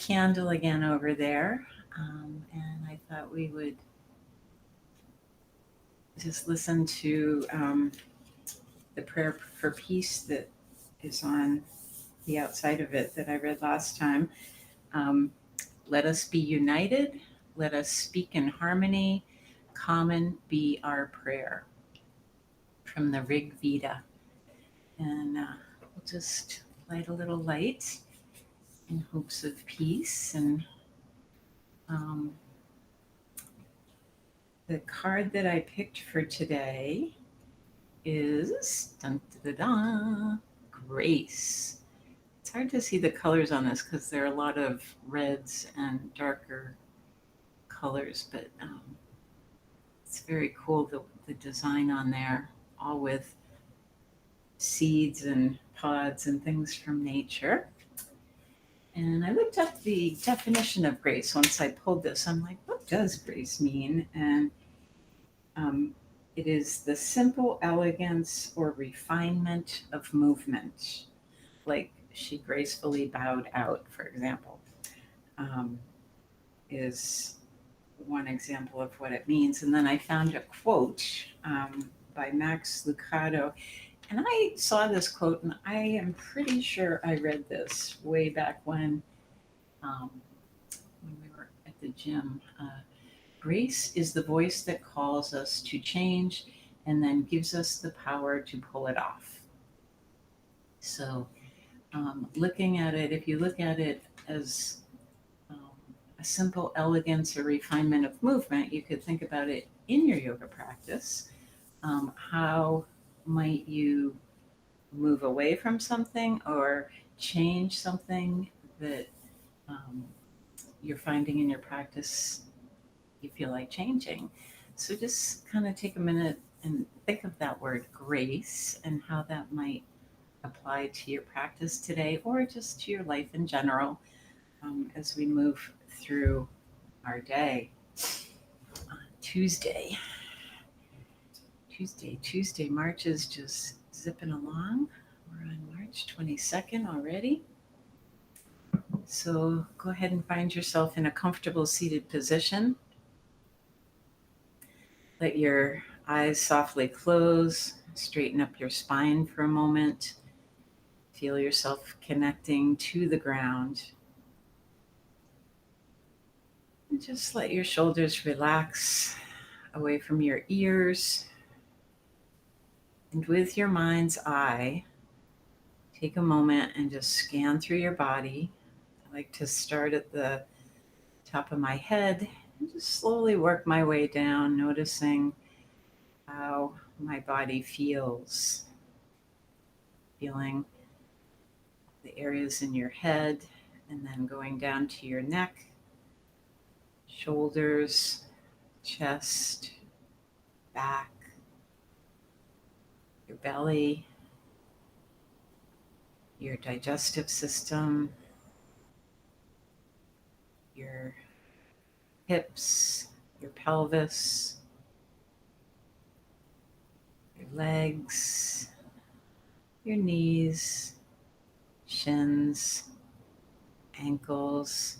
candle again over there, and I thought we would just listen to the prayer for peace that is on the outside of it that I read last time. Um, Let us be united. Let us speak in harmony. Common be our prayer. From the Rig Veda. And we'll just light a little light in hopes of peace. And um, the card that I picked for today is dun, da, da, da, grace. It's hard to see the colors on this because there are a lot of reds and darker colors, but it's very cool, the design on there, all with seeds and pods and things from nature. And I looked up the definition of grace once I pulled this. I'm like, what does grace mean? And it is the simple elegance or refinement of movement, like she gracefully bowed out, for example, is one example of what it means. And then I found a quote by Max Lucado. And I saw this quote, and I am pretty sure I read this way back when we were at the gym. Grace is the voice that calls us to change and then gives us the power to pull it off. So looking at it, if you look at it as a simple elegance or refinement of movement, you could think about it in your yoga practice. How might you move away from something or change something that you're finding in your practice you feel like changing? So just kind of take a minute and think of that word grace and how that might apply to your practice today or just to your life in general as we move through our day. Tuesday. March is just zipping along. We're on March 22nd already. So go ahead and find yourself in a comfortable seated position. Let your eyes softly close. Straighten up your spine for a moment. Feel yourself connecting to the ground. And just let your shoulders relax away from your ears. And with your mind's eye, take a moment and just scan through your body. I like to start at the top of my head and just slowly work my way down, noticing how my body feels. Feeling the areas in your head and then going down to your neck, shoulders, chest, back, your belly, your digestive system, your hips, your pelvis, your legs, your knees, shins, ankles,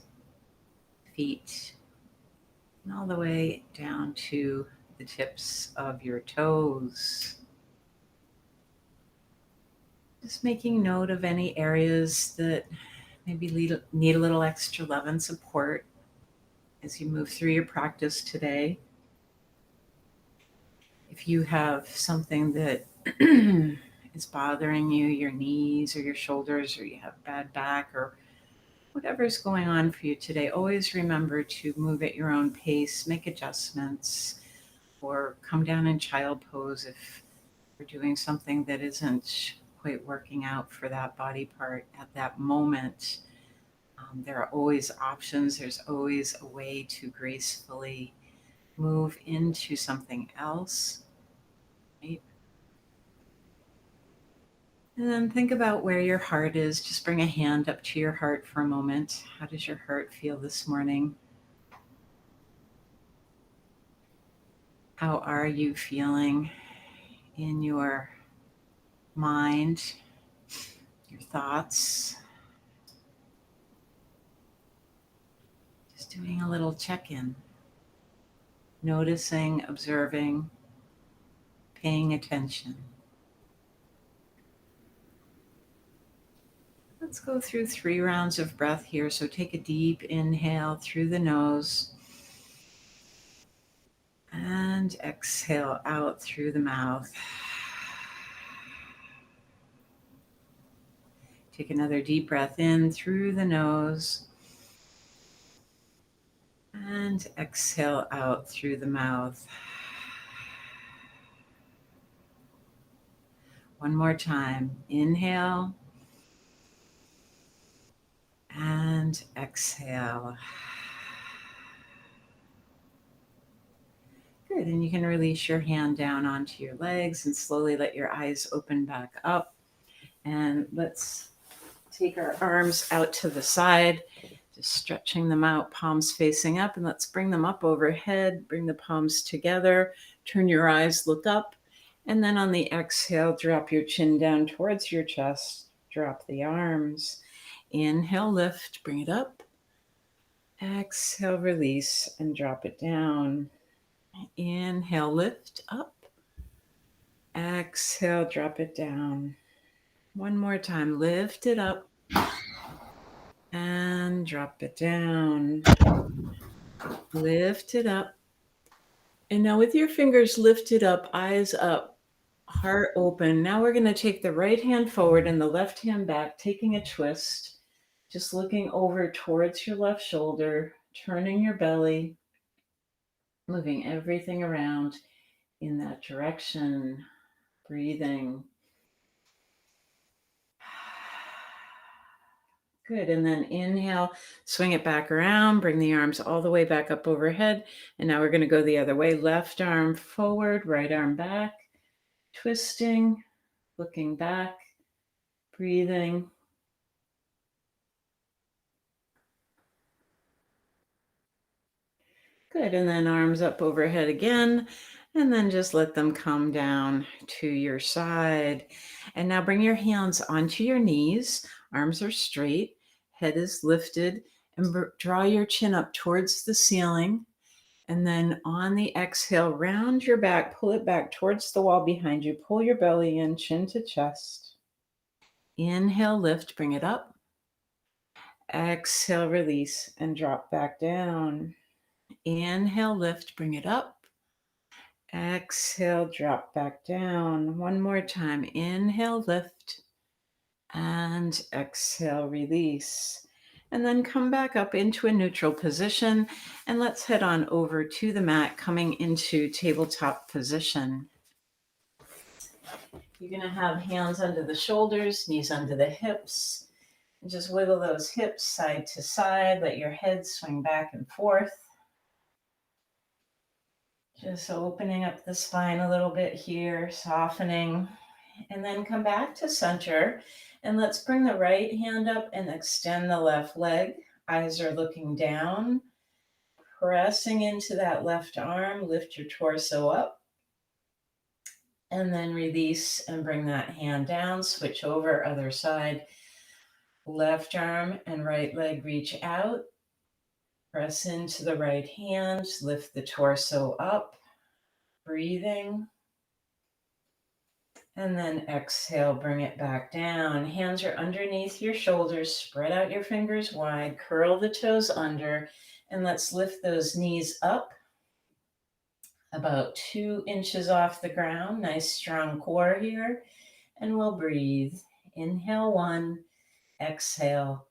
feet, and all the way down to the tips of your toes. Just making note of any areas that maybe need a little extra love and support as you move through your practice today. If you have something that is bothering you, your knees or your shoulders, or you have bad back or whatever's going on for you today, always remember to move at your own pace, make adjustments, or come down in child pose if you're doing something that isn't quite working out for that body part at that moment. There are always options. There's always a way to gracefully move into something else. Right? And then think about where your heart is. Just bring a hand up to your heart for a moment. How does your heart feel this morning? How are you feeling in your mind, your thoughts? Doing a little check-in, noticing, observing, paying attention. Let's go through 3 rounds of breath here. So take a deep inhale through the nose and exhale out through the mouth. Take another deep breath in through the nose and exhale out through the mouth. One more time. Inhale and exhale. Good. And you can release your hand down onto your legs and slowly let your eyes open back up. And let's take our arms out to the side, just stretching them out, palms facing up, and let's bring them up overhead. Bring the palms together, turn your eyes, look up, and then on the exhale, drop your chin down towards your chest, drop the arms. Inhale, lift, bring it up. Exhale, release, and drop it down. Inhale, lift, up. Exhale, drop it down. One more time, lift it up and drop it down. Lift it up. And now with your fingers lifted up, eyes up, heart open. Now we're going to take the right hand forward and the left hand back, taking a twist, just looking over towards your left shoulder, turning your belly, moving everything around in that direction, breathing. Good. And then inhale, swing it back around, bring the arms all the way back up overhead. And now we're going to go the other way. Left arm forward, right arm back, twisting, looking back, breathing. Good. And then arms up overhead again. And then just let them come down to your side. And now bring your hands onto your knees. Arms are straight. Head is lifted. And draw your chin up towards the ceiling. And then on the exhale, round your back, pull it back towards the wall behind you. Pull your belly in, chin to chest. Inhale, lift, bring it up. Exhale, release, and drop back down. Inhale, lift, bring it up. Exhale, drop back down. One more time. Inhale, lift, and exhale, release. And then come back up into a neutral position. And let's head on over to the mat, coming into tabletop position. You're going to have hands under the shoulders, knees under the hips. And just wiggle those hips side to side. Let your head swing back and forth. Just opening up the spine a little bit here, softening. And then come back to center. And let's bring the right hand up and extend the left leg. Eyes are looking down. Pressing into that left arm. Lift your torso up. And then release and bring that hand down. Switch over, other side. Left arm and right leg reach out. Press into the right hand. Lift the torso up. Breathing. And then exhale, bring it back down. Hands are underneath your shoulders. Spread out your fingers wide. Curl the toes under. And let's lift those knees up. About 2 inches off the ground. Nice strong core here. And we'll breathe. Inhale 1. Exhale.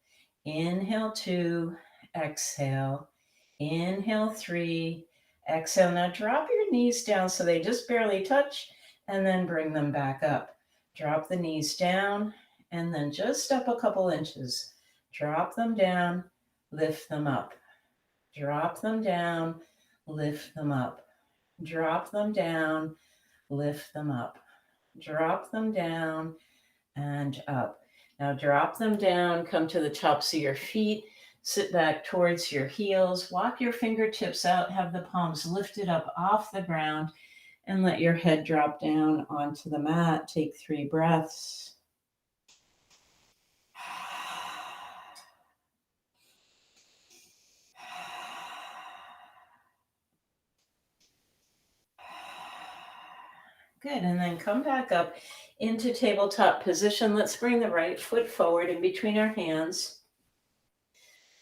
Inhale 2. Exhale. Inhale 3. Exhale. Now drop your knees down so they just barely touch. And then bring them back up. Drop the knees down and then just up a couple inches. Drop them down, lift them up. Drop them down, lift them up. Drop them down, lift them up. Drop them down and up. Now drop them down, come to the tops of your feet, sit back towards your heels, walk your fingertips out, have the palms lifted up off the ground. And let your head drop down onto the mat. Take 3 breaths. Good, and then come back up into tabletop position. Let's bring the right foot forward in between our hands.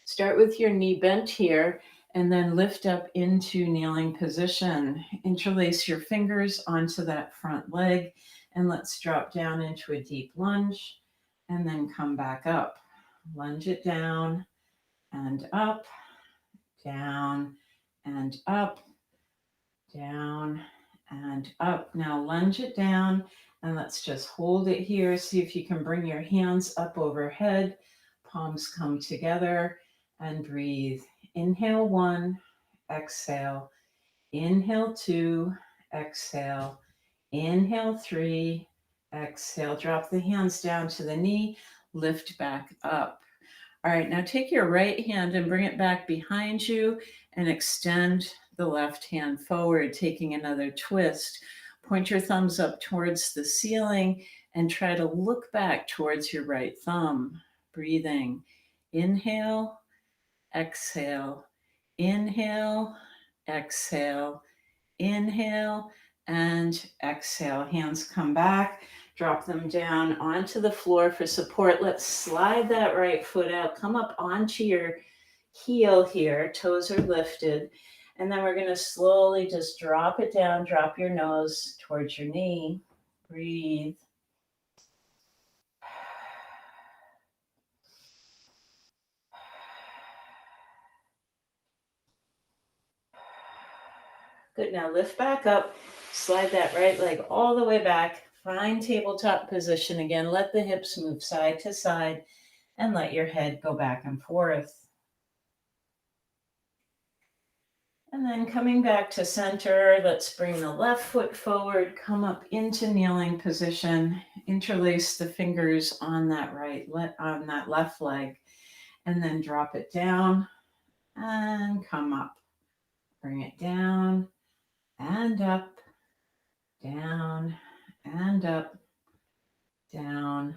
Start with your knee bent here, and then lift up into kneeling position. Interlace your fingers onto that front leg, and let's drop down into a deep lunge, and then come back up. Lunge it down and up, down and up, down and up. Now lunge it down, and let's just hold it here. See if you can bring your hands up overhead, palms come together, and breathe. Inhale 1, exhale. Inhale 2, exhale. Inhale 3, exhale. Drop the hands down to the knee, lift back up. All right, now take your right hand and bring it back behind you and extend the left hand forward, taking another twist. Point your thumbs up towards the ceiling and try to look back towards your right thumb. Breathing. Inhale, exhale. Inhale, exhale. Inhale and exhale. Hands come back. Drop them down onto the floor for support. Let's slide that right foot out. Come up onto your heel here. Toes are lifted. And then we're going to slowly just drop it down. Drop your nose towards your knee. Breathe. Good. Now lift back up. Slide that right leg all the way back. Find tabletop position again. Let the hips move side to side and let your head go back and forth. And then coming back to center, let's bring the left foot forward, come up into kneeling position, interlace the fingers on that on that left leg, and then drop it down and come up. Bring it down and up, down and up, down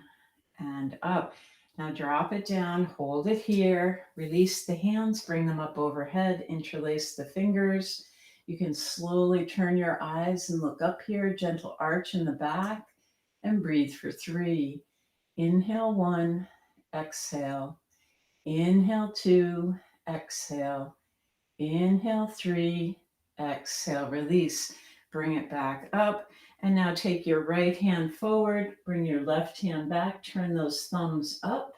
and up. Now drop it down, hold it here, release the hands, bring them up overhead, interlace the fingers. You can slowly turn your eyes and look up here, gentle arch in the back, and breathe for 3. Inhale 1, exhale. Inhale 2, exhale. Inhale 3, exhale, release. Bring it back up. And now take your right hand forward, bring your left hand back, turn those thumbs up.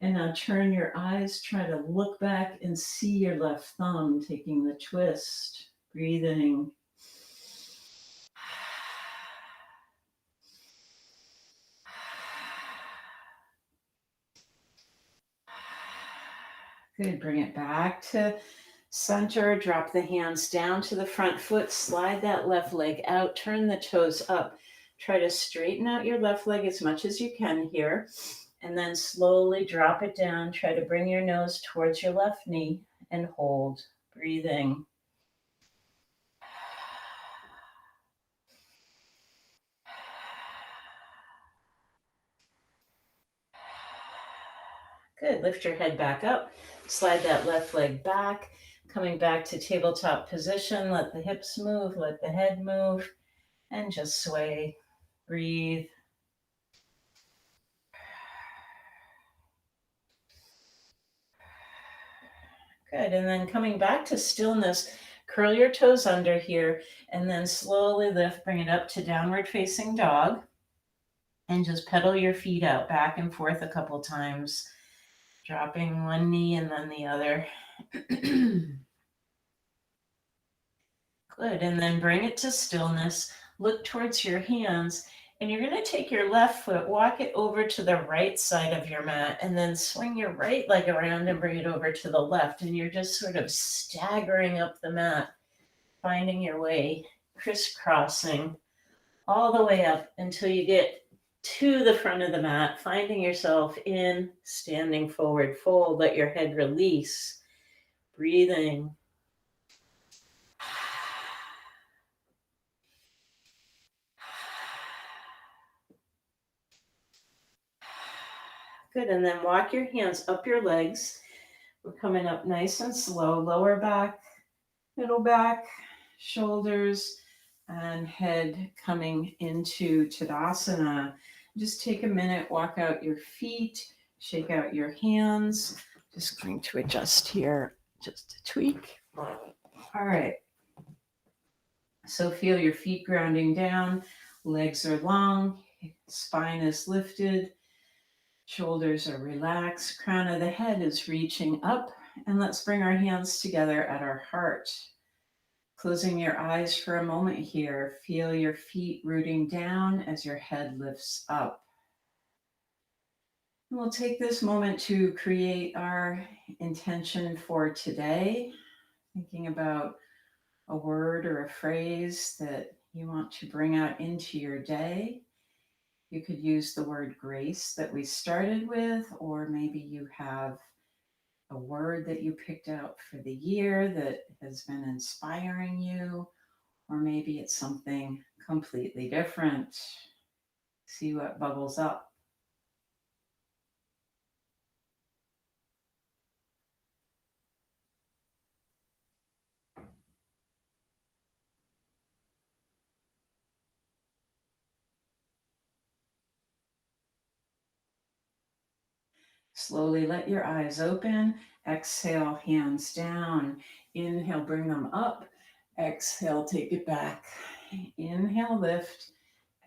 And now turn your eyes, try to look back and see your left thumb, taking the twist, breathing. Good, bring it back to center, drop the hands down to the front foot, slide that left leg out, turn the toes up. Try to straighten out your left leg as much as you can here, and then slowly drop it down. Try to bring your nose towards your left knee and hold, breathing. Good, lift your head back up, slide that left leg back, coming back to tabletop position. Let the hips move, let the head move, and just sway, breathe. Good, and then coming back to stillness, curl your toes under here, and then slowly lift, bring it up to downward facing dog, and just pedal your feet out back and forth a couple times, dropping one knee and then the other. Good, and then bring it to stillness. Look towards your hands, and you're going to take your left foot, walk it over to the right side of your mat, and then swing your right leg around and bring it over to the left. And you're just sort of staggering up the mat, finding your way, crisscrossing all the way up until you get to the front of the mat, finding yourself in standing forward fold. Let your head release, breathing. Good, and then walk your hands up your legs. We're coming up nice and slow, lower back, middle back, shoulders, and head coming into Tadasana. Just take a minute, walk out your feet, shake out your hands. Just going to adjust here, just a tweak. All right. So feel your feet grounding down, legs are long, spine is lifted, shoulders are relaxed, crown of the head is reaching up, and let's bring our hands together at our heart. Closing your eyes for a moment here, feel your feet rooting down as your head lifts up. And we'll take this moment to create our intention for today, thinking about a word or a phrase that you want to bring out into your day. You could use the word grace that we started with, or maybe you have a word that you picked out for the year that has been inspiring you, or maybe it's something completely different. See what bubbles up. Slowly let your eyes open. Exhale, hands down. Inhale, bring them up. Exhale, take it back. Inhale, lift.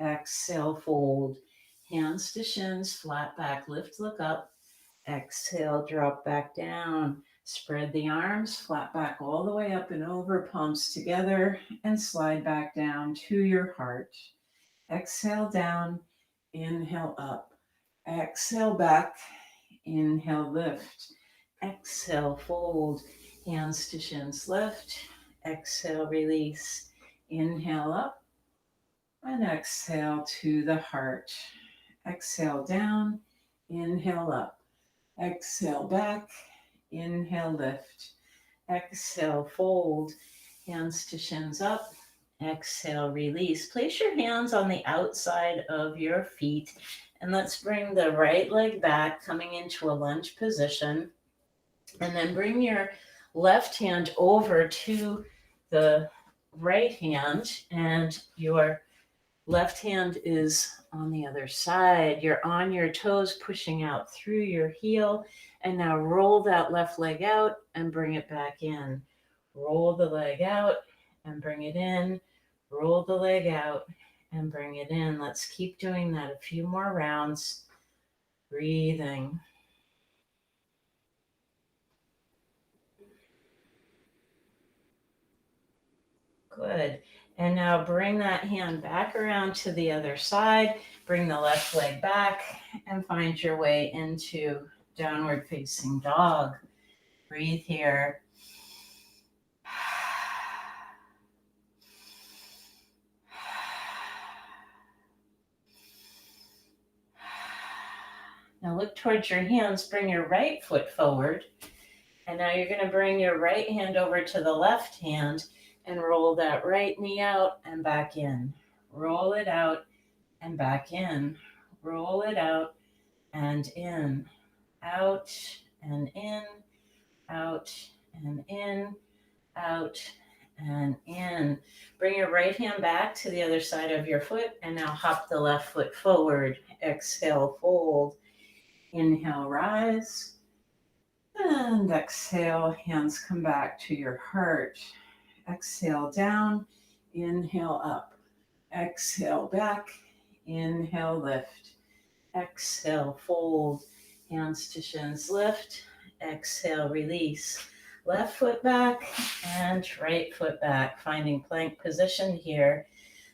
Exhale, fold. Hands to shins, flat back, lift, look up. Exhale, drop back down. Spread the arms, flat back all the way up and over, palms together, and slide back down to your heart. Exhale down, inhale up. Exhale back, inhale lift. Exhale fold, hands to shins lift. Exhale release. Inhale up and exhale to the heart. Exhale down, inhale up. Exhale back, inhale lift. Exhale fold, hands to shins up. Exhale release. Place your hands on the outside of your feet and let's bring the right leg back, coming into a lunge position. And then bring your left hand over to the right hand, and your left hand is on the other side. You're on your toes, pushing out through your heel. And now roll that left leg out and bring it back in. Roll the leg out and bring it in. Roll the leg out and bring it in. Let's keep doing that a few more rounds. Breathing. Good. And now bring that hand back around to the other side. Bring the left leg back and find your way into downward facing dog. Breathe here. Now look towards your hands. Bring your right foot forward. And now you're going to bring your right hand over to the left hand and roll that right knee out and back in. Roll it out and back in. Roll it out and in. Out and in. Out and in. Out and in. Bring your right hand back to the other side of your foot and now hop the left foot forward. Exhale, fold. Inhale, rise. And exhale, hands come back to your heart. Exhale down, inhale up. Exhale back, inhale lift. Exhale fold, hands to shins lift. Exhale release. Left foot back and right foot back, finding plank position here.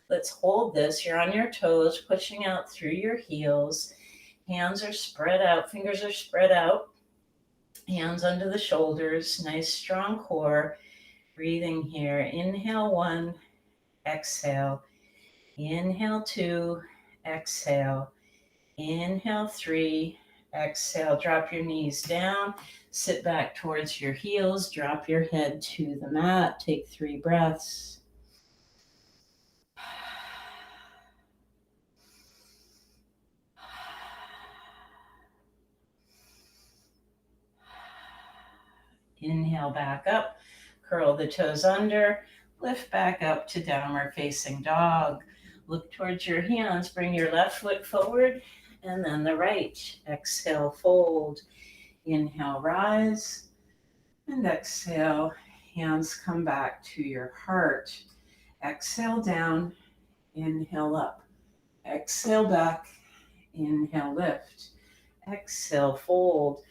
Let's hold this. You're on your toes, pushing out through your heels. Hands are spread out, fingers are spread out. Hands under the shoulders, nice strong core. Breathing here. Inhale 1, exhale. Inhale 2, exhale. Inhale 3, exhale. Drop your knees down, sit back towards your heels, drop your head to the mat. Take 3 breaths. Inhale back up, curl the toes under, Lift back up to downward facing dog. Look towards your hands. Bring your left foot forward and then the right. Exhale, fold. Inhale, rise. And exhale, hands come back to your heart. Exhale down, inhale up. Exhale back, inhale, lift. Exhale, fold.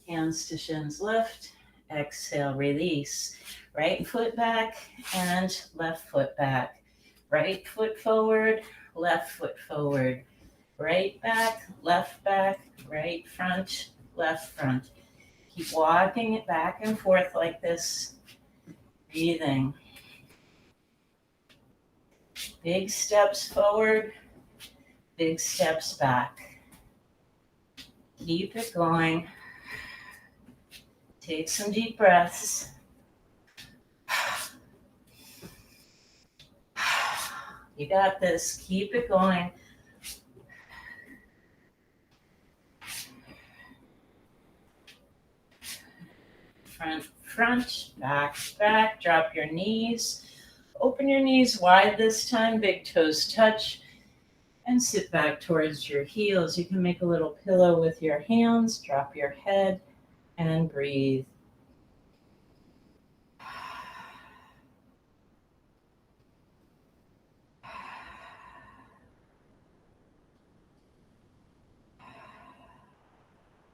Hands to shins, lift. Exhale, release. Right foot back and left foot back. Right foot forward, left foot forward. Right back, right front, left front. Keep walking it back and forth like this. Breathing. Big steps forward, big steps back. Keep it going. Take some deep breaths. You got this. Keep it going. Front, back. Drop your knees. Open your knees wide this time. Big toes touch. And sit back towards your heels. You can make a little pillow with your hands. Drop your head and breathe.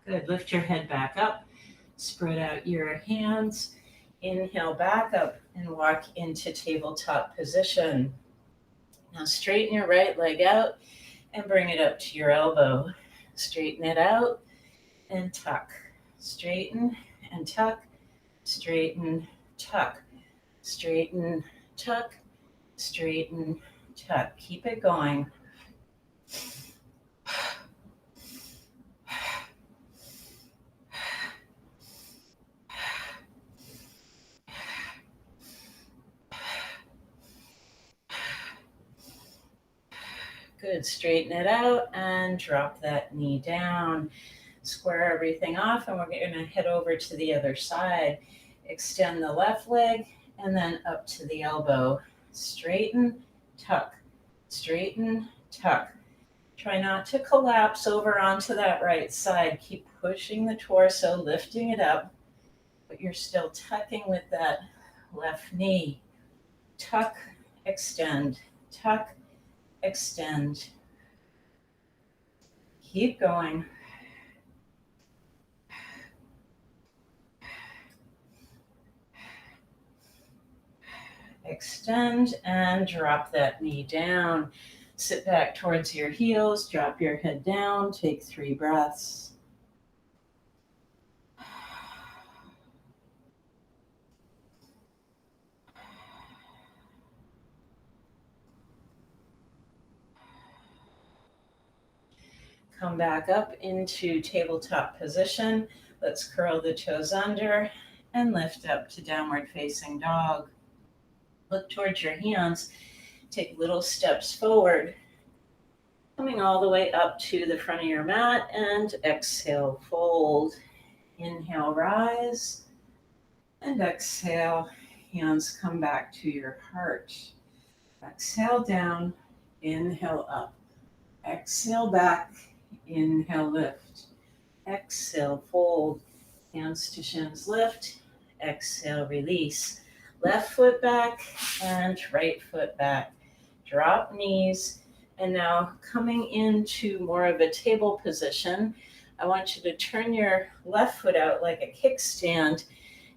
Good. Lift your head back up. Spread out your hands. Inhale back up and walk into tabletop position. Now straighten your right leg out and bring it up to your elbow. Straighten it out and tuck. Straighten and tuck. Straighten, tuck. Straighten, tuck. Straighten, tuck. Keep it going. Good. Straighten it out and drop that knee down. Square everything off, and we're going to head over to the other side. Extend the left leg and then up to the elbow. Straighten, tuck. Straighten, tuck. Try not to collapse over onto that right side. Keep pushing the torso, lifting it up, but you're still tucking with that left knee. Tuck, extend, tuck, extend. Keep going. Extend and drop that knee down. Sit back towards your heels, drop your head down, take 3 breaths. Come back up into tabletop position. Let's curl the toes under and lift up to downward facing dog. Look towards your hands. Take little steps forward. Coming all the way up to the front of your mat and exhale, fold. Inhale, rise. And exhale, hands come back to your heart. Exhale down, inhale up. Exhale back, inhale, lift. Exhale, fold. Hands to shins, lift. Exhale, release. Left foot back and right foot back. Drop knees. And now coming into more of a table position, I want you to turn your left foot out like a kickstand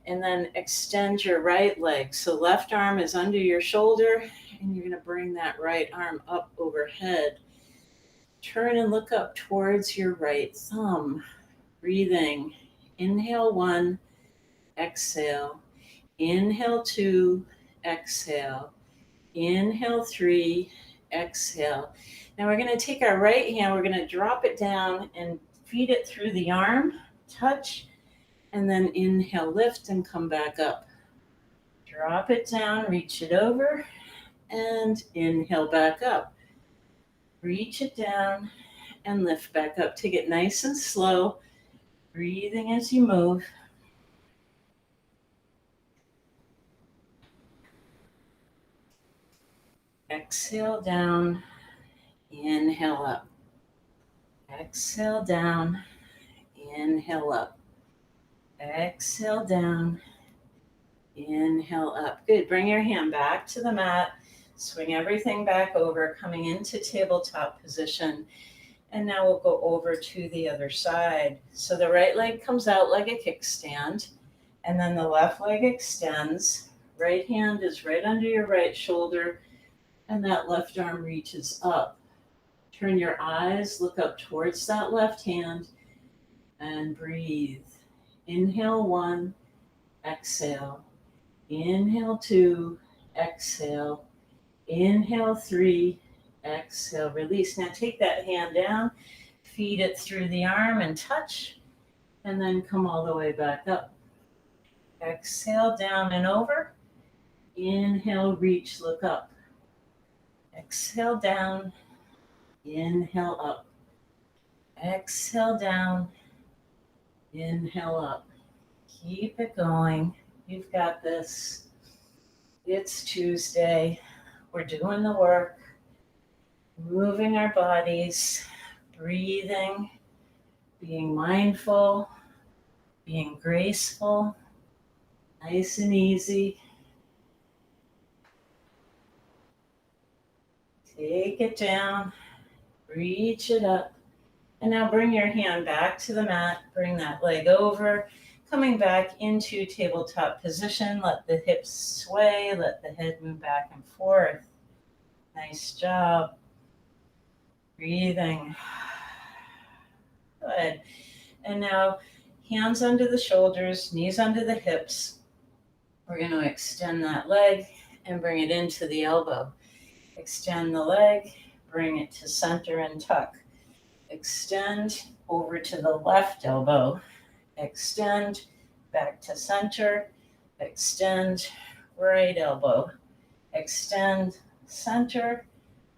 and then extend your right leg. So left arm is under your shoulder and you're going to bring that right arm up overhead. Turn and look up towards your right thumb. Breathing. Inhale 1, exhale. Inhale 2, exhale. Inhale 3, exhale. Now we're going to take our right hand, we're going to drop it down and feed it through the arm, touch, and then inhale, lift, and come back up. Drop it down, reach it over, and inhale back up. Reach it down and lift back up. Take it nice and slow, breathing as you move. Exhale down, inhale up. Exhale down, inhale up. Exhale down, inhale up. Good. Bring your hand back to the mat. Swing everything back over, coming into tabletop position. And now we'll go over to the other side. So the right leg comes out like a kickstand, and then the left leg extends. Right hand is right under your right shoulder, and that left arm reaches up. Turn your eyes, look up towards that left hand, and breathe. Inhale 1, exhale. Inhale 2, exhale. Inhale 3, exhale, release. Now take that hand down, feed it through the arm and touch, and then come all the way back up. Exhale down and over. Inhale, reach, look up. Exhale down, inhale up. Exhale down, inhale up. Keep it going. You've got this. It's Tuesday. We're doing the work, moving our bodies, breathing, being mindful, being graceful, nice and easy. Take it down, reach it up, and now bring your hand back to the mat, bring that leg over, coming back into tabletop position. Let the hips sway, let the head move back and forth. Nice job. Breathing. Good. And now hands under the shoulders, knees under the hips. We're going to extend that leg and bring it into the elbow. Extend the leg, bring it to center and tuck. Extend over to the left elbow. Extend back to center. Extend right elbow. Extend center.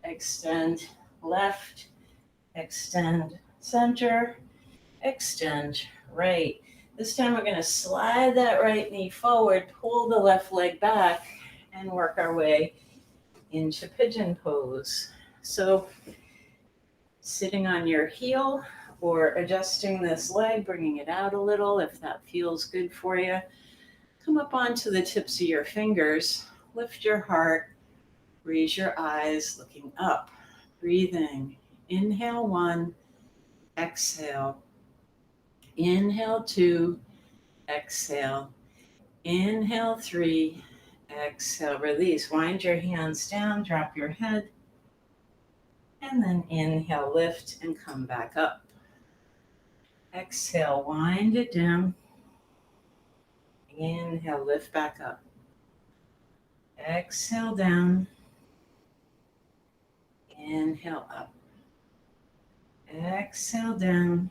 Extend left. Extend center. Extend right. This time we're going to slide that right knee forward, pull the left leg back, and work our way into Pigeon Pose. So sitting on your heel or adjusting this leg, bringing it out a little if that feels good for you. Come up onto the tips of your fingers, lift your heart, raise your eyes, looking up, breathing. Inhale 1, exhale. Inhale 2, exhale. Inhale 3, exhale, release. Wind your hands down, drop your head, and then inhale, lift, and come back up. Exhale, wind it down. Inhale, lift back up. Exhale down. Inhale up. Exhale down.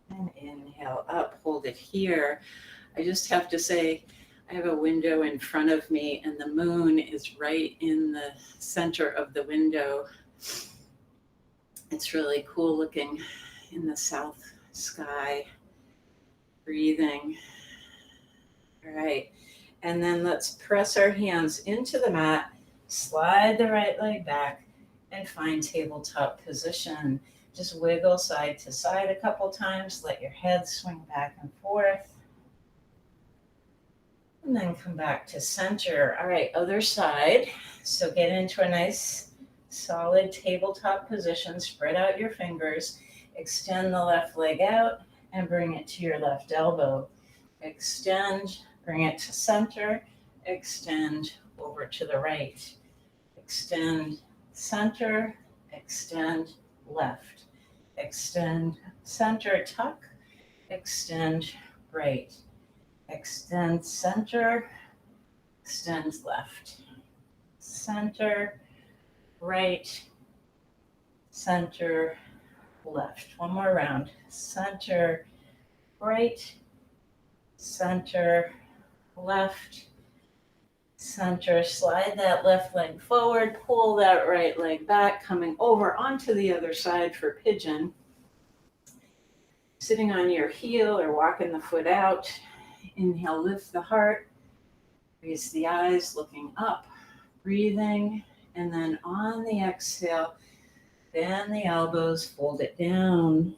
And inhale up. Hold it here. I just have to say, I have a window in front of me, and the moon is right in the center of the window. It's really cool looking in the south sky. Breathing. All right. And then let's press our hands into the mat, slide the right leg back, and find tabletop position. Just wiggle side to side a couple times. Let your head swing back and forth. And then come back to center. All right, other side. So get into a nice, solid tabletop position. Spread out your fingers. Extend the left leg out and bring it to your left elbow. Extend, bring it to center. Extend over to the right. Extend, center. Extend, left. Extend, center, tuck. Extend, right. Extend, center. Extend, left. Center, right. Center, left. One more round. Center, right. Center, left. Center, slide that left leg forward, pull that right leg back, coming over onto the other side for pigeon. Sitting on your heel or walking the foot out. Inhale, lift the heart, raise the eyes, looking up, breathing. And then on the exhale, bend the elbows, fold it down.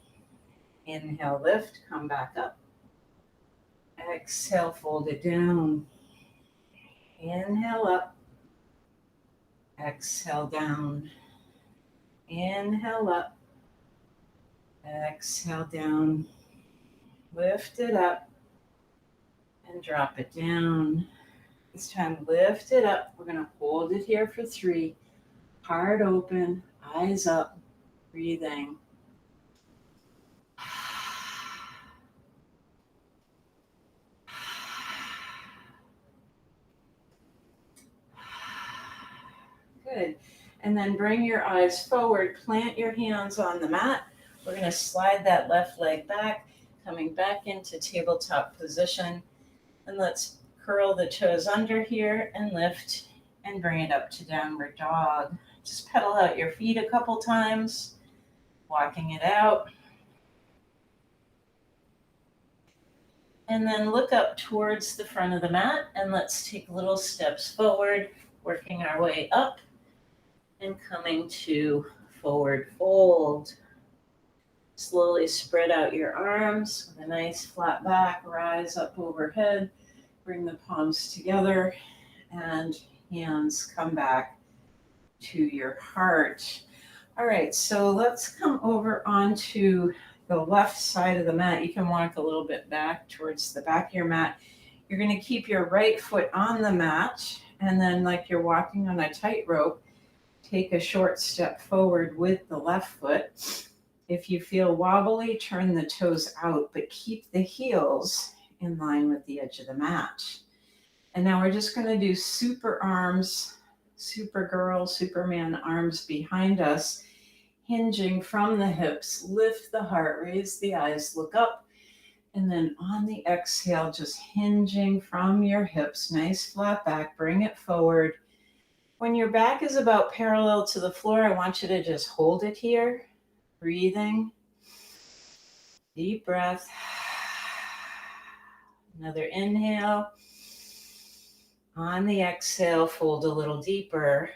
Inhale, lift, come back up. Exhale, fold it down. Inhale up. Exhale down. Inhale up. Exhale down. Lift it up and drop it down. This time, lift it up. We're going to hold it here for 3. Heart open, eyes up, breathing. Good. And then bring your eyes forward, plant your hands on the mat. We're going to slide that left leg back, coming back into tabletop position. And let's curl the toes under here and lift and bring it up to downward dog. Just pedal out your feet a couple times, walking it out. And then look up towards the front of the mat and let's take little steps forward, working our way up and coming to forward fold. Slowly spread out your arms with a nice flat back, rise up overhead, bring the palms together and hands come back to your heart. All right, so let's come over onto the left side of the mat. You can walk a little bit back towards the back of your mat. You're going to keep your right foot on the mat, and then like you're walking on a tightrope, take a short step forward with the left foot. If you feel wobbly, turn the toes out, but keep the heels in line with the edge of the mat. And now we're just going to do super arms, Supergirl, Superman arms behind us, hinging from the hips. Lift the heart, raise the eyes, look up. And then on the exhale, just hinging from your hips, nice flat back, bring it forward. When your back is about parallel to the floor, I want you to just hold it here, breathing. Deep breath. Another inhale. On the exhale, fold a little deeper.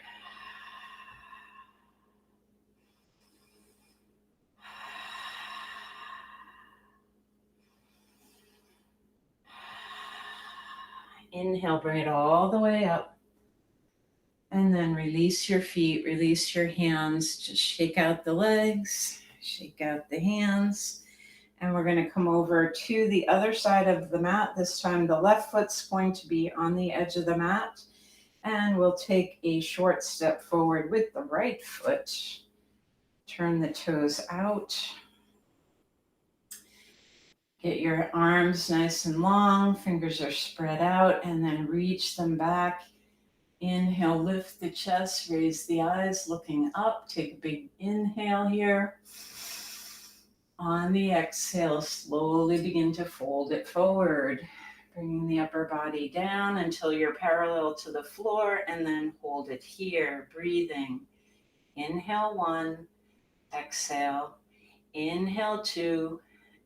Inhale, bring it all the way up. And then release your feet, release your hands. Just shake out the legs, shake out the hands. And we're going to come over to the other side of the mat. This time the left foot's going to be on the edge of the mat. And we'll take a short step forward with the right foot. Turn the toes out. Get your arms nice and long, fingers are spread out, and then reach them back. Inhale, lift the chest, raise the eyes, looking up. Take a big inhale here. On the exhale, slowly begin to fold it forward, bringing the upper body down until you're parallel to the floor, and then hold it here, breathing. Inhale 1, exhale. Inhale 2,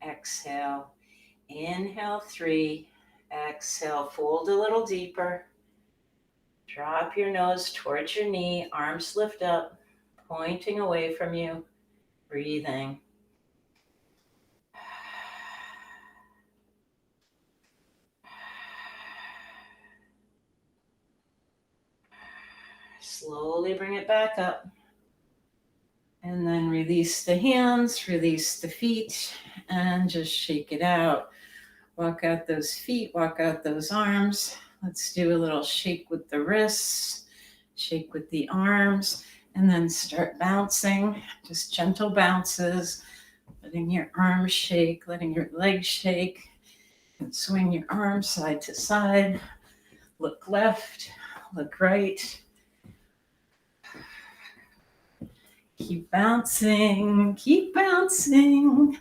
exhale. Inhale 3, exhale. Fold a little deeper. Drop your nose towards your knee, arms lift up, pointing away from you, breathing. Slowly bring it back up. And then release the hands, release the feet, and just shake it out. Walk out those feet, walk out those arms. Let's do a little shake with the wrists, shake with the arms, and then start bouncing, just gentle bounces, letting your arms shake, letting your legs shake, and swing your arms side to side. Look left, look right. Keep bouncing, keep bouncing. You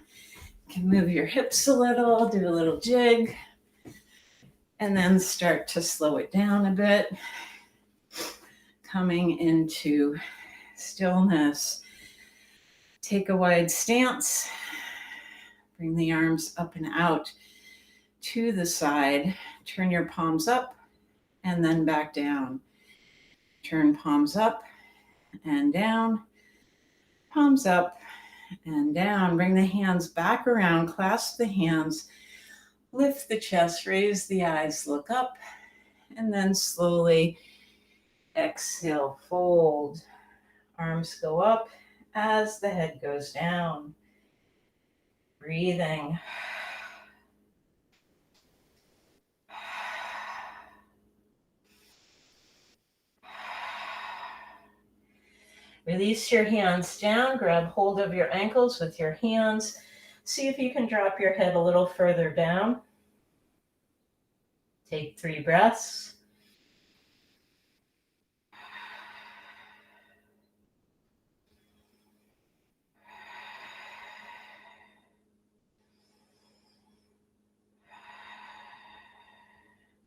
can move your hips a little, do a little jig, and then start to slow it down a bit. Coming into stillness. Take a wide stance. Bring the arms up and out to the side. Turn your palms up and then back down. Turn palms up and down. Palms up and down. Bring the hands back around, clasp the hands, lift the chest, raise the eyes, look up, and then slowly exhale, fold. Arms go up as the head goes down. Breathing. Release your hands down, grab hold of your ankles with your hands. See if you can drop your head a little further down. Take 3 breaths.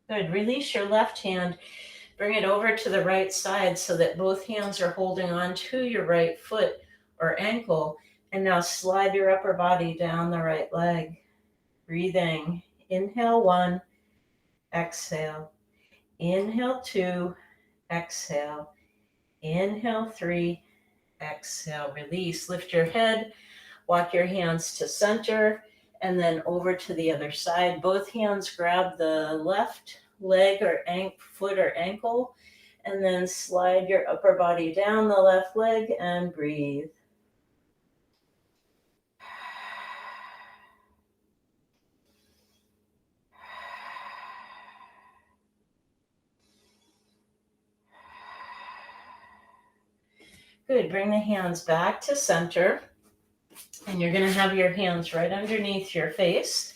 Good. Release your left hand. Bring it over to the right side so that both hands are holding on to your right foot or ankle. And now slide your upper body down the right leg. Breathing. Inhale 1, exhale. Inhale 2, exhale. Inhale 3, exhale. Release. Lift your head. Walk your hands to center and then over to the other side. Both hands grab the left leg or foot or ankle, and then slide your upper body down the left leg and breathe. Good. Bring the hands back to center, and you're going to have your hands right underneath your face.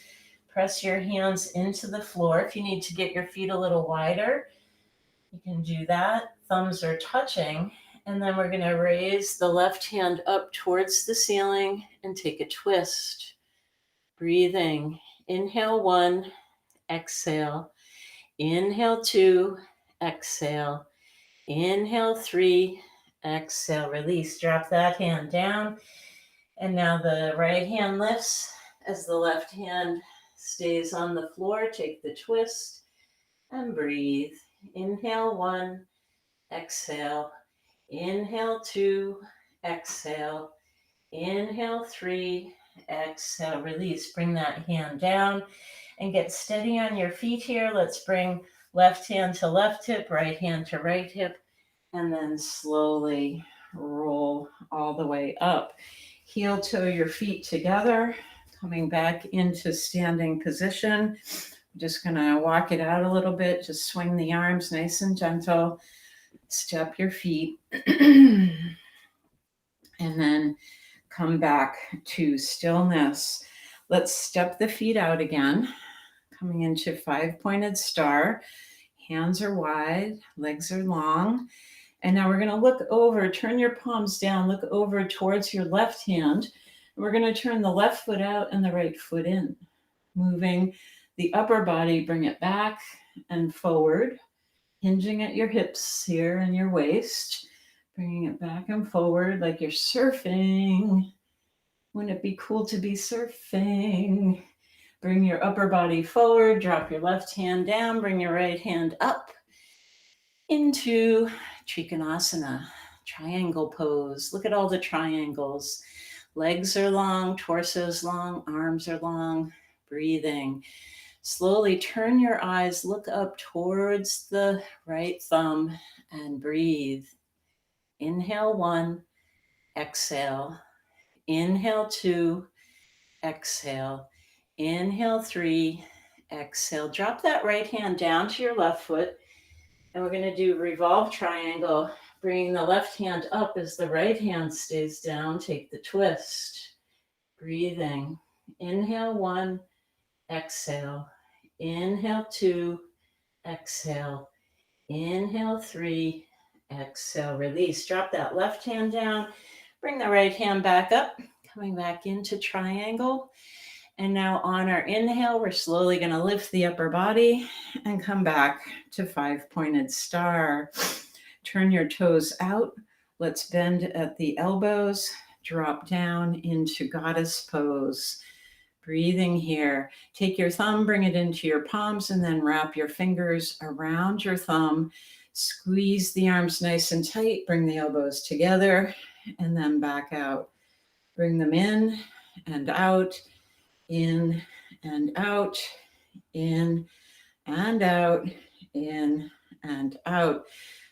Press your hands into the floor. If you need to get your feet a little wider, you can do that. Thumbs are touching. And then we're going to raise the left hand up towards the ceiling and take a twist. Breathing. Inhale 1, exhale. Inhale 2, exhale. Inhale 3, exhale. Release. Drop that hand down. And now the right hand lifts as the left hand stays on the floor. Take the twist and breathe. Inhale 1, exhale. Inhale 2, exhale. Inhale 3, exhale. Release. Bring that hand down and get steady on your feet here. Let's bring left hand to left hip, right hand to right hip, and then slowly roll all the way up. Heel toe your feet together, coming back into standing position. I'm just going to walk it out a little bit. Just swing the arms nice and gentle. Step your feet. And then come back to stillness. Let's step the feet out again. Coming into 5-pointed star. Hands are wide, legs are long. And now we're going to look over, turn your palms down, look over towards your left hand. And we're going to turn the left foot out and the right foot in. Moving the upper body, bring it back and forward. Hinging at your hips here and your waist. Bringing it back and forward like you're surfing. Wouldn't it be cool to be surfing? Bring your upper body forward, drop your left hand down, bring your right hand up into Chicanasana, triangle pose. Look at all the triangles. Legs are long, torso's long, arms are long. Breathing. Slowly turn your eyes, look up towards the right thumb and breathe. Inhale 1, exhale. Inhale 2, exhale. Inhale 3, exhale. Drop that right hand down to your left foot. And we're going to do Revolve Triangle. Bringing the left hand up as the right hand stays down. Take the twist. Breathing. Inhale 1, exhale. Inhale 2, exhale. Inhale 3, exhale. Release. Drop that left hand down. Bring the right hand back up. Coming back into triangle. And now on our inhale, we're slowly going to lift the upper body and come back to 5-pointed star. Turn your toes out. Let's bend at the elbows. Drop down into goddess pose. Breathing here. Take your thumb, bring it into your palms, and then wrap your fingers around your thumb. Squeeze the arms nice and tight. Bring the elbows together and then back out. Bring them in and out, in and out, in and out, in and out.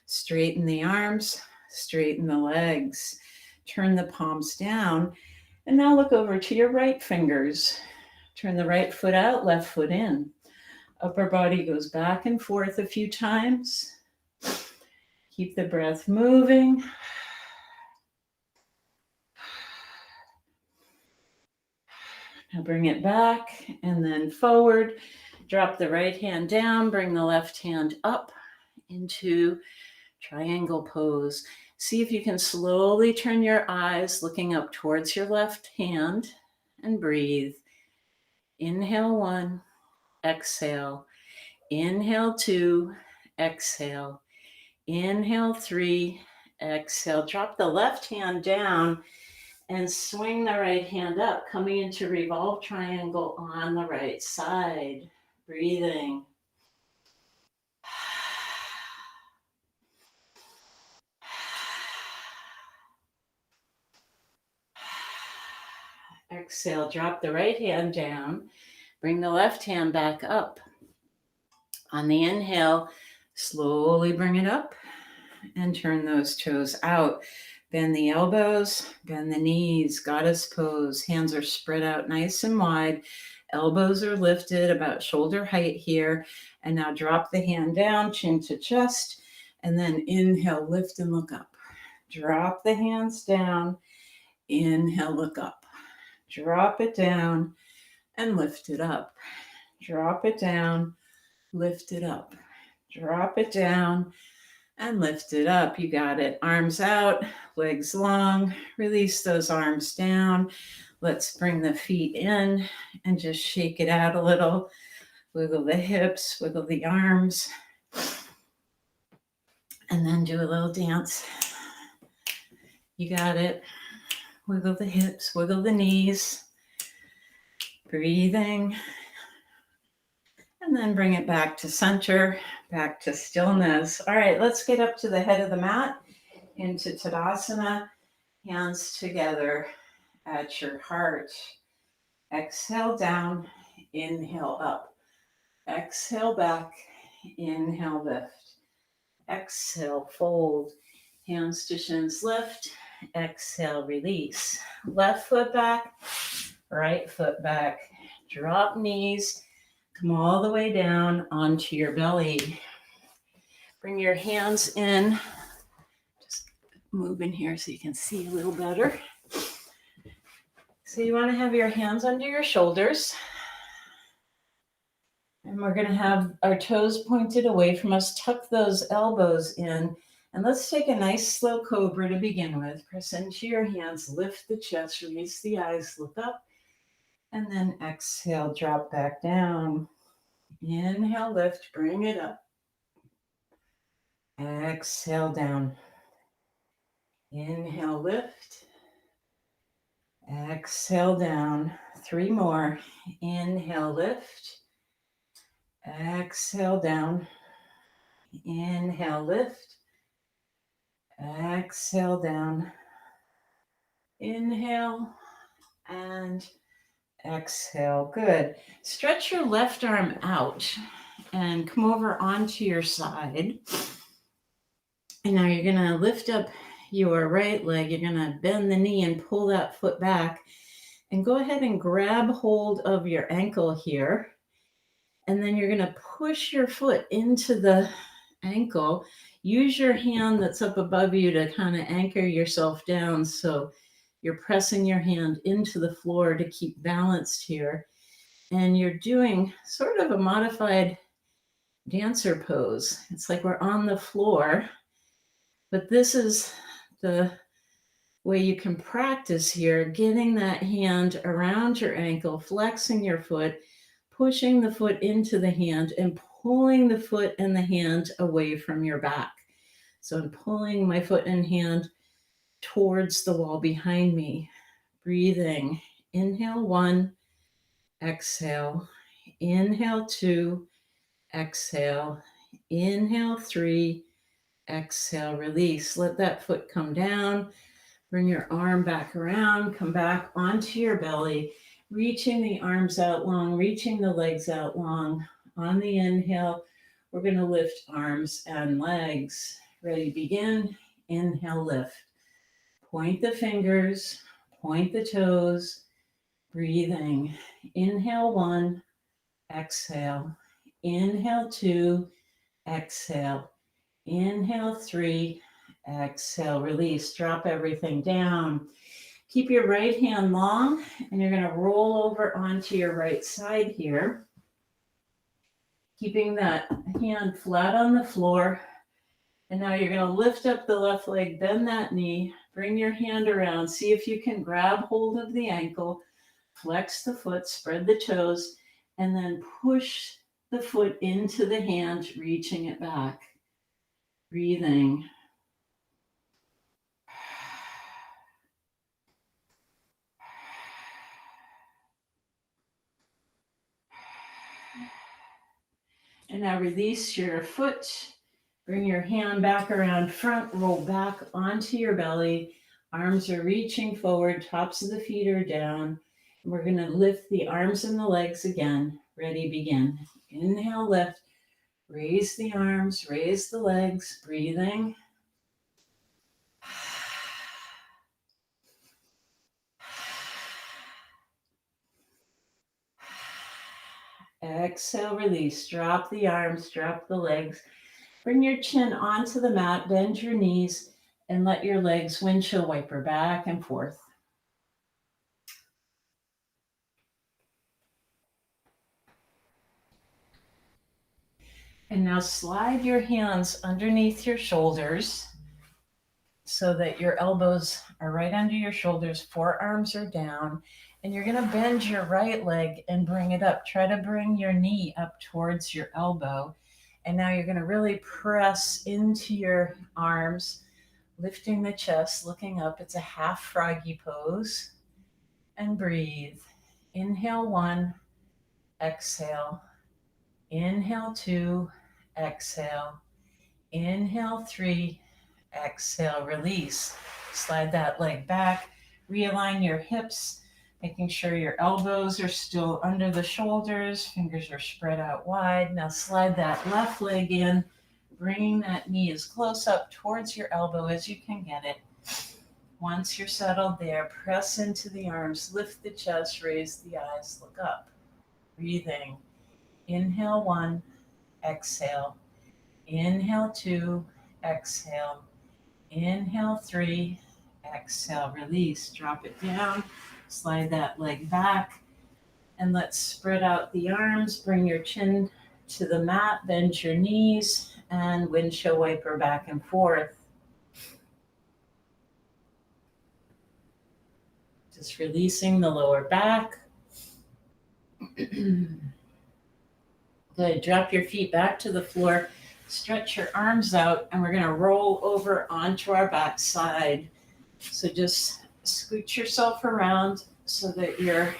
Straighten the arms, straighten the legs. Turn the palms down. And now look over to your right fingers. Turn the right foot out, left foot in. Upper body goes back and forth a few times. Keep the breath moving. Now bring it back and then forward. Drop the right hand down, bring the left hand up into triangle pose. See if you can slowly turn your eyes looking up towards your left hand and breathe. Inhale 1, exhale. Inhale 2, exhale. Inhale 3, exhale. Drop the left hand down and swing the right hand up, coming into Revolve Triangle on the right side. Breathing. Exhale, drop the right hand down. Bring the left hand back up. On the inhale, slowly bring it up and turn those toes out. Bend the elbows, bend the knees, goddess pose. Hands are spread out nice and wide. Elbows are lifted about shoulder height here. And now drop the hand down, chin to chest, and then inhale, lift and look up. Drop the hands down, inhale, look up. Drop it down and lift it up. Drop it down, lift it up. Drop it down and lift it up. You got it. Arms out, legs long. Release those arms down. Let's bring the feet in and just shake it out a little. Wiggle the hips, wiggle the arms. And then do a little dance. You got it. Wiggle the hips, wiggle the knees. Breathing. And then bring it back to center, back to stillness. All right, let's get up to the head of the mat into Tadasana. Hands together at your heart. Exhale down, inhale up. Exhale back, inhale lift. Exhale, fold. Hands to shins lift. Exhale, release. Left foot back, right foot back. Drop knees. Come all the way down onto your belly. Bring your hands in. Just move in here so you can see a little better. So you want to have your hands under your shoulders. And we're going to have our toes pointed away from us. Tuck those elbows in. And let's take a nice slow Cobra to begin with. Press into your hands, lift the chest, release the eyes, look up. And then exhale, drop back down. Inhale, lift, bring it up. Exhale, down. Inhale, lift. Exhale, down. 3 more. Inhale, lift. Exhale, down. Inhale, lift. Exhale, down. Inhale and exhale. Good. Stretch your left arm out and come over onto your side. And now you're going to lift up your right leg. You're going to bend the knee and pull that foot back. And go ahead and grab hold of your ankle here. And then you're going to push your foot into the ankle. Use your hand that's up above you to kind of anchor yourself down. So you're pressing your hand into the floor to keep balanced here. And you're doing sort of a modified dancer pose. It's like we're on the floor, but this is the way you can practice here, getting that hand around your ankle, flexing your foot, pushing the foot into the hand and pulling the foot and the hand away from your back. So I'm pulling my foot and hand towards the wall behind me. Breathing. Inhale 1, exhale. Inhale 2, exhale. Inhale 3, Exhale, release. Let that foot come down. Bring your arm back around. Come back onto your belly, reaching the arms out long, reaching the legs out long. On the inhale, we're going to lift arms and legs. Ready, begin. Inhale, lift. Point the fingers, point the toes. Breathing. Inhale 1, exhale. Inhale 2, exhale. Inhale 3, exhale. Release. Drop everything down. Keep your right hand long, and you're going to roll over onto your right side here. Keeping that hand flat on the floor. And now you're going to lift up the left leg, bend that knee, bring your hand around. See if you can grab hold of the ankle. Flex the foot, spread the toes, and then push the foot into the hand, reaching it back. Breathing. And now release your foot. Bring your hand back around front, roll back onto your belly. Arms are reaching forward, tops of the feet are down. We're going to lift the arms and the legs again. Ready, begin. Inhale, lift. Raise the arms, raise the legs, breathing. Exhale, release. Drop the arms, drop the legs. Bring your chin onto the mat, bend your knees, and let your legs windshield wiper back and forth. And now slide your hands underneath your shoulders so that your elbows are right under your shoulders, forearms are down, and you're going to bend your right leg and bring it up. Try to bring your knee up towards your elbow. And now you're going to really press into your arms, lifting the chest, looking up. It's a half froggy pose. And breathe. Inhale 1, exhale. Inhale 2, exhale. Inhale 3, exhale, release. Slide that leg back. Realign your hips, making sure your elbows are still under the shoulders. Fingers are spread out wide. Now slide that left leg in, bringing that knee as close up towards your elbow as you can get it. Once you're settled there, press into the arms, lift the chest, raise the eyes, look up. Breathing. Inhale 1, exhale. Inhale 2, exhale. Inhale 3, exhale. Release. Drop it down. Slide that leg back. And let's spread out the arms. Bring your chin to the mat. Bend your knees. And windshield wiper back and forth. Just releasing the lower back. Good. Drop your feet back to the floor. Stretch your arms out, and we're going to roll over onto our back side. So just scoot yourself around so that you're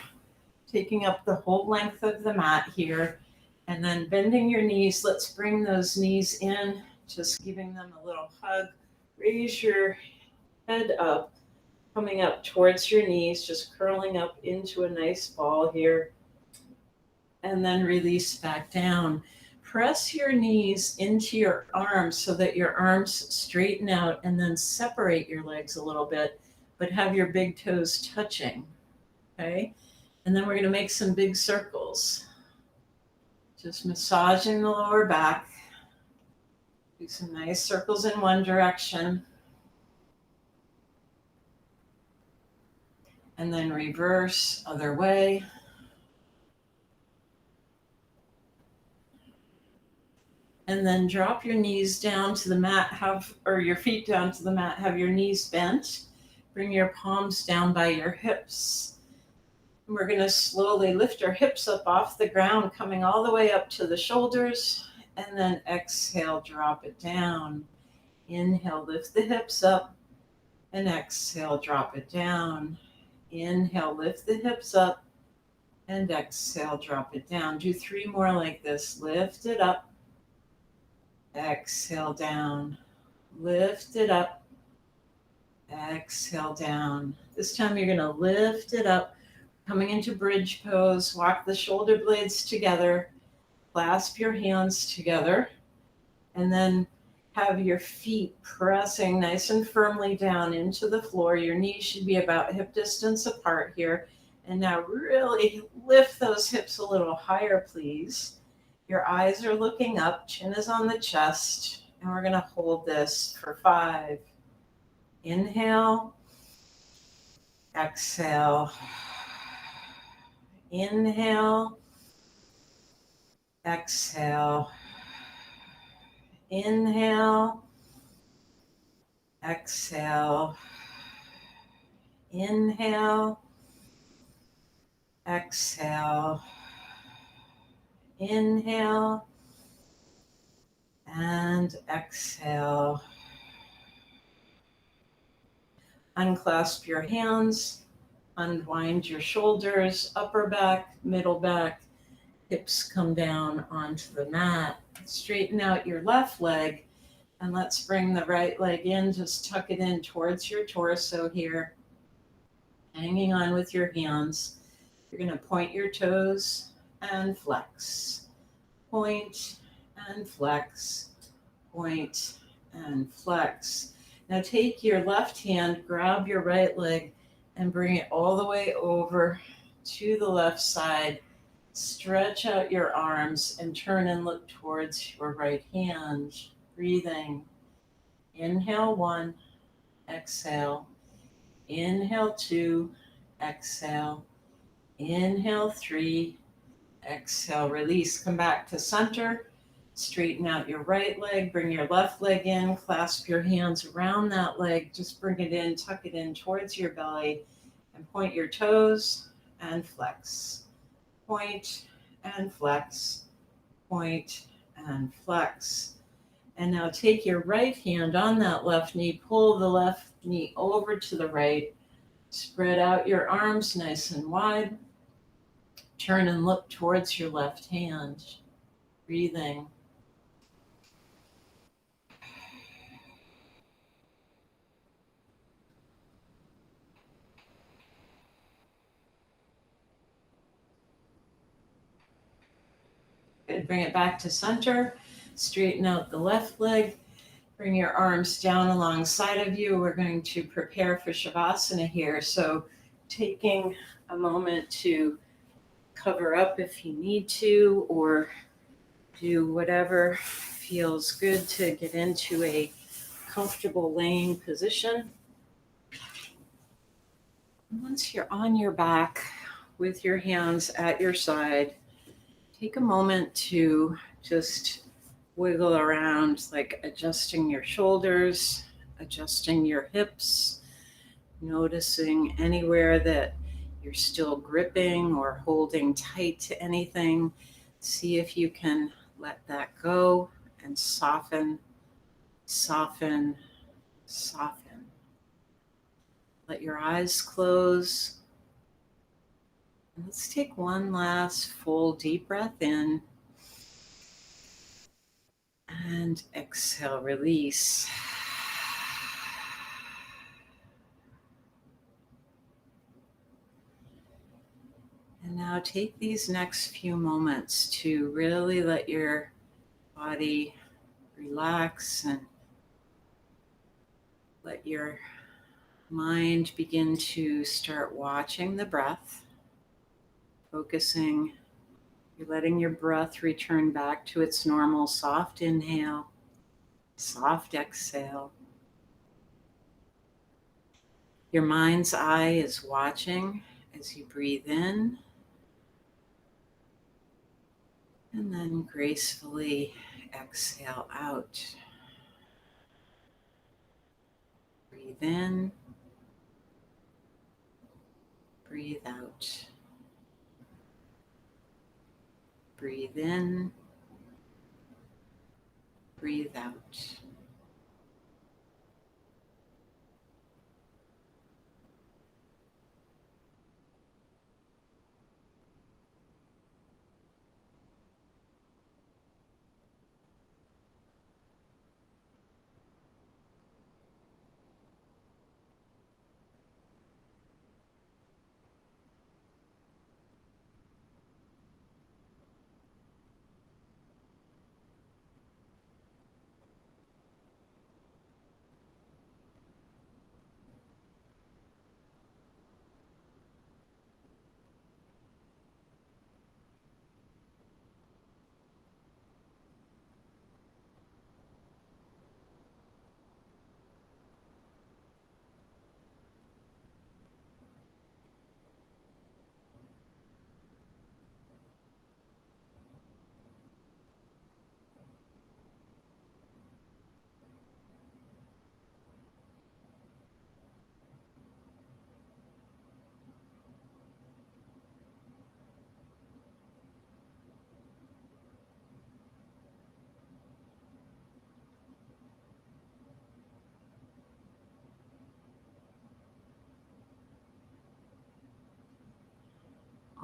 taking up the whole length of the mat here. And then bending your knees. Let's bring those knees in, just giving them a little hug. Raise your head up, coming up towards your knees, just curling up into a nice ball here. And then release back down. Press your knees into your arms so that your arms straighten out, and then separate your legs a little bit, but have your big toes touching. Okay? And then we're going to make some big circles. Just massaging the lower back. Do some nice circles in one direction. And then reverse, other way. And then drop your knees down to the mat, or your feet down to the mat, have your knees bent. Bring your palms down by your hips. And we're going to slowly lift our hips up off the ground, coming all the way up to the shoulders. And then exhale, drop it down. Inhale, lift the hips up. And exhale, drop it down. Inhale, lift the hips up. And exhale, drop it down. Do 3 more like this. Lift it up. Exhale down. Lift it up. Exhale down. This time you're going to lift it up. Coming into bridge pose. Walk the shoulder blades together. Clasp your hands together. And then have your feet pressing nice and firmly down into the floor. Your knees should be about hip distance apart here. And now really lift those hips a little higher, please. Your eyes are looking up. Chin is on the chest. And we're going to hold this for 5. Inhale. Exhale. Inhale. Exhale. Inhale. Exhale. Inhale. Exhale. Inhale. And exhale. Unclasp your hands. Unwind your shoulders, upper back, middle back. Hips come down onto the mat. Straighten out your left leg. And let's bring the right leg in. Just tuck it in towards your torso here. Hanging on with your hands. You're going to point your toes and flex. Point and flex. Point and flex. Now take your left hand, grab your right leg, and bring it all the way over to the left side. Stretch out your arms and turn and look towards your right hand. Breathing. Inhale 1, exhale. Inhale 2, exhale. Inhale 3, exhale, release. Come back to center. Straighten out your right leg. Bring your left leg in. Clasp your hands around that leg. Just bring it in, tuck it in towards your belly. And point your toes and flex. Point and flex. Point and flex. And now take your right hand on that left knee. Pull the left knee over to the right. Spread out your arms nice and wide. Turn and look towards your left hand. Breathing. Good. Bring it back to center. Straighten out the left leg. Bring your arms down alongside of you. We're going to prepare for Shavasana here. So taking a moment to cover up if you need to, or do whatever feels good to get into a comfortable laying position. Once you're on your back with your hands at your side, take a moment to just wiggle around, like adjusting your shoulders, adjusting your hips, noticing anywhere that you're still gripping or holding tight to anything. See if you can let that go and soften, soften, soften. Let your eyes close. Let's take one last full deep breath in. And exhale, release. And now take these next few moments to really let your body relax and let your mind begin to start watching the breath, focusing. You're letting your breath return back to its normal soft inhale, soft exhale. Your mind's eye is watching as you breathe in and then gracefully exhale out. Breathe in, breathe out. Breathe in, breathe out.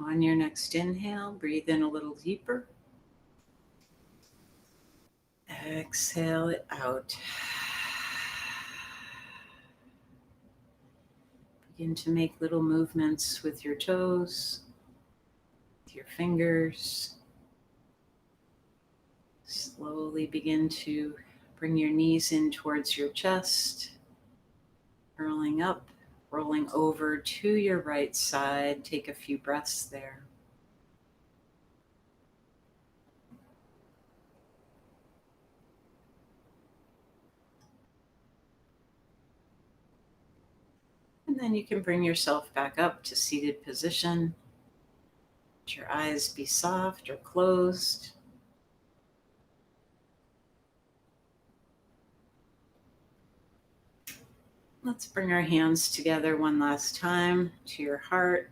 On your next inhale, breathe in a little deeper. Exhale it out. Begin to make little movements with your toes, with your fingers. Slowly begin to bring your knees in towards your chest, curling up, rolling over to your right side. Take a few breaths there. And then you can bring yourself back up to seated position. Let your eyes be soft or closed. Let's bring our hands together one last time to your heart,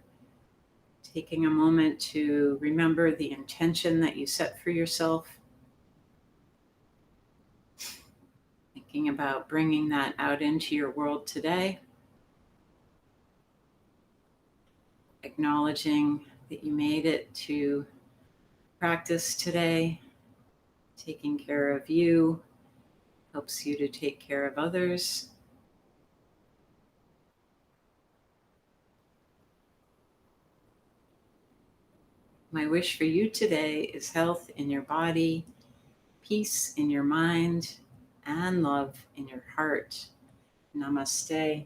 taking a moment to remember the intention that you set for yourself. Thinking about bringing that out into your world today. Acknowledging that you made it to practice today. Taking care of you helps you to take care of others. My wish for you today is health in your body, peace in your mind, and love in your heart. Namaste.